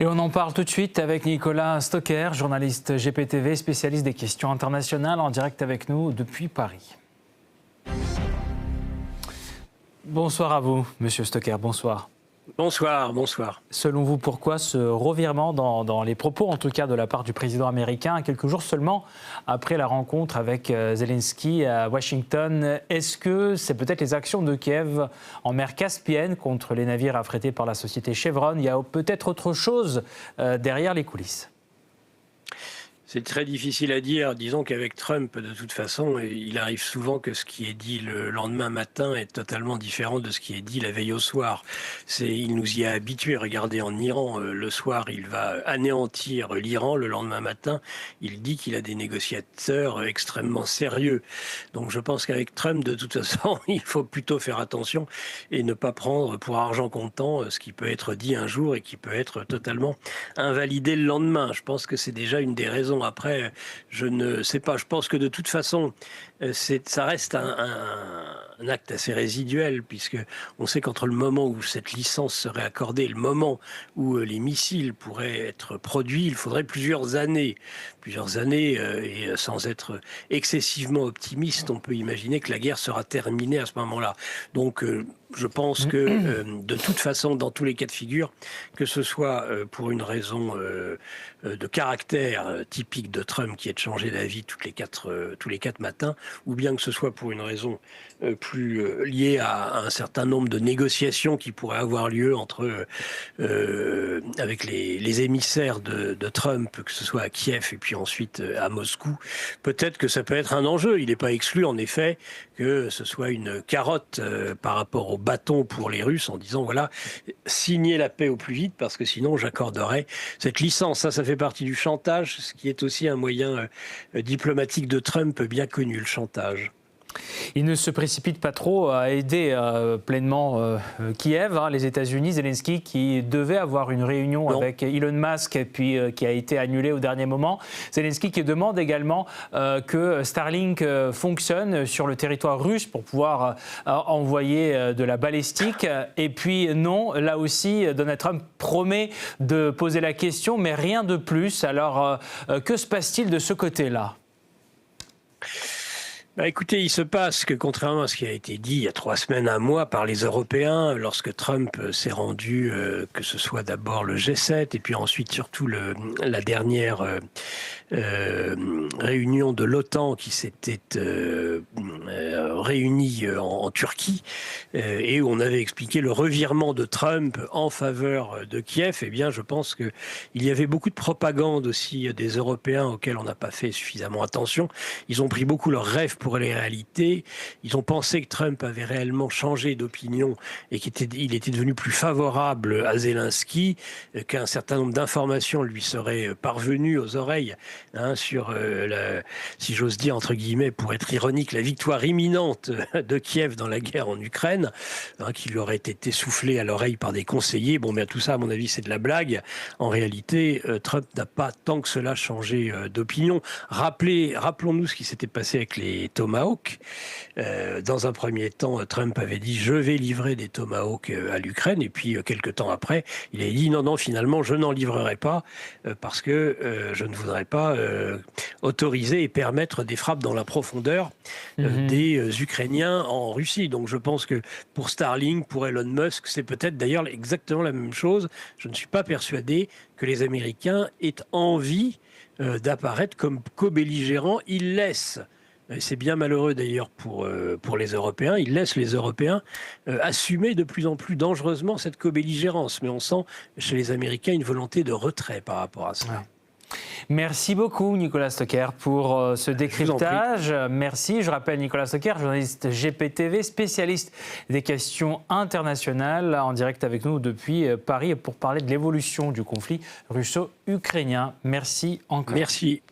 Et on en parle tout de suite avec Nicolas Stocker, journaliste GPTV, spécialiste des questions internationales, en direct avec nous depuis Paris. Bonsoir à vous, Monsieur Stocker, bonsoir. Bonsoir, bonsoir. Selon vous, pourquoi ce revirement dans les propos, en tout cas de la part du président américain, quelques jours seulement après la rencontre avec Zelensky à Washington? Est-ce que c'est peut-être les actions de Kiev en mer Caspienne contre les navires affrétés par la société Chevron? Il y a peut-être autre chose derrière les coulisses. C'est très difficile à dire. Disons qu'avec Trump, de toute façon, il arrive souvent que ce qui est dit le lendemain matin est totalement différent de ce qui est dit la veille au soir. Il nous y a habitués. Regardez en Iran, le soir, il va anéantir l'Iran. Le lendemain matin, il dit qu'il a des négociateurs extrêmement sérieux. Donc je pense qu'avec Trump, de toute façon, il faut plutôt faire attention et ne pas prendre pour argent comptant ce qui peut être dit un jour et qui peut être totalement invalidé le lendemain. Je pense que c'est déjà une des raisons. Après, je ne sais pas. Je pense que de toute façon, ça reste un acte assez résiduel, puisque on sait qu'entre le moment où cette licence serait accordée et le moment où les missiles pourraient être produits, il faudrait plusieurs années. Et sans être excessivement optimiste, on peut imaginer que la guerre sera terminée à ce moment-là. Donc, je pense que de toute façon, dans tous les cas de figure, que ce soit pour une raison de caractère typique de Trump qui est de changer d'avis tous les quatre matins, ou bien que ce soit pour une raison plus liée à un certain nombre de négociations qui pourraient avoir lieu avec les émissaires de Trump, que ce soit à Kiev et puis ensuite à Moscou, peut-être que ça peut être un enjeu. Il n'est pas exclu, en effet, que ce soit une carotte par rapport au bâton pour les Russes, en disant, voilà, signez la paix au plus vite, parce que sinon j'accorderai cette licence. Ça fait partie du chantage, ce qui est aussi un moyen diplomatique de Trump bien connu, le chantage. Il ne se précipite pas trop à aider pleinement Kiev, les États-Unis. Zelensky qui devait avoir une réunion avec Elon Musk et puis qui a été annulée au dernier moment. Zelensky qui demande également que Starlink fonctionne sur le territoire russe pour pouvoir envoyer de la balistique. Et puis non, là aussi, Donald Trump promet de poser la question, mais rien de plus. Alors, que se passe-t-il de ce côté-là ? Écoutez, il se passe que, contrairement à ce qui a été dit il y a 3 semaines, un mois par les Européens, lorsque Trump s'est rendu, que ce soit d'abord le G7 et puis ensuite surtout la dernière réunion de l'OTAN qui s'était réunie en Turquie et où on avait expliqué le revirement de Trump en faveur de Kiev, eh bien je pense qu'il y avait beaucoup de propagande aussi des Européens auxquels on n'a pas fait suffisamment attention. Ils ont pris beaucoup leurs rêves pour les réalités. Ils ont pensé que Trump avait réellement changé d'opinion et qu'il était devenu plus favorable à Zelensky, qu'un certain nombre d'informations lui seraient parvenues aux oreilles sur, si j'ose dire, entre guillemets, pour être ironique, la victoire imminente de Kiev dans la guerre en Ukraine, qui lui aurait été soufflée à l'oreille par des conseillers. Bon, bien tout ça, à mon avis, c'est de la blague. En réalité, Trump n'a pas tant que cela changé d'opinion. Rappelons-nous ce qui s'était passé avec les Tomahawk. Dans un premier temps, Trump avait dit « je vais livrer des Tomahawk à l'Ukraine » et puis quelques temps après, il avait dit « non, finalement, je n'en livrerai pas parce que je ne voudrais pas autoriser et permettre des frappes dans la profondeur des Ukrainiens en Russie ». Donc je pense que pour Starlink, pour Elon Musk, c'est peut-être d'ailleurs exactement la même chose. Je ne suis pas persuadé que les Américains aient envie d'apparaître comme co-belligérants. Ils laissent, et c'est bien malheureux d'ailleurs pour les Européens, ils laissent les Européens assumer de plus en plus dangereusement cette co-belligérance. Mais on sent chez les Américains une volonté de retrait par rapport à ça. Ouais. Merci beaucoup Nicolas Stocker pour ce décryptage. Merci. Je rappelle Nicolas Stocker, journaliste GPTV, spécialiste des questions internationales, en direct avec nous depuis Paris pour parler de l'évolution du conflit russo-ukrainien. Merci encore. Merci.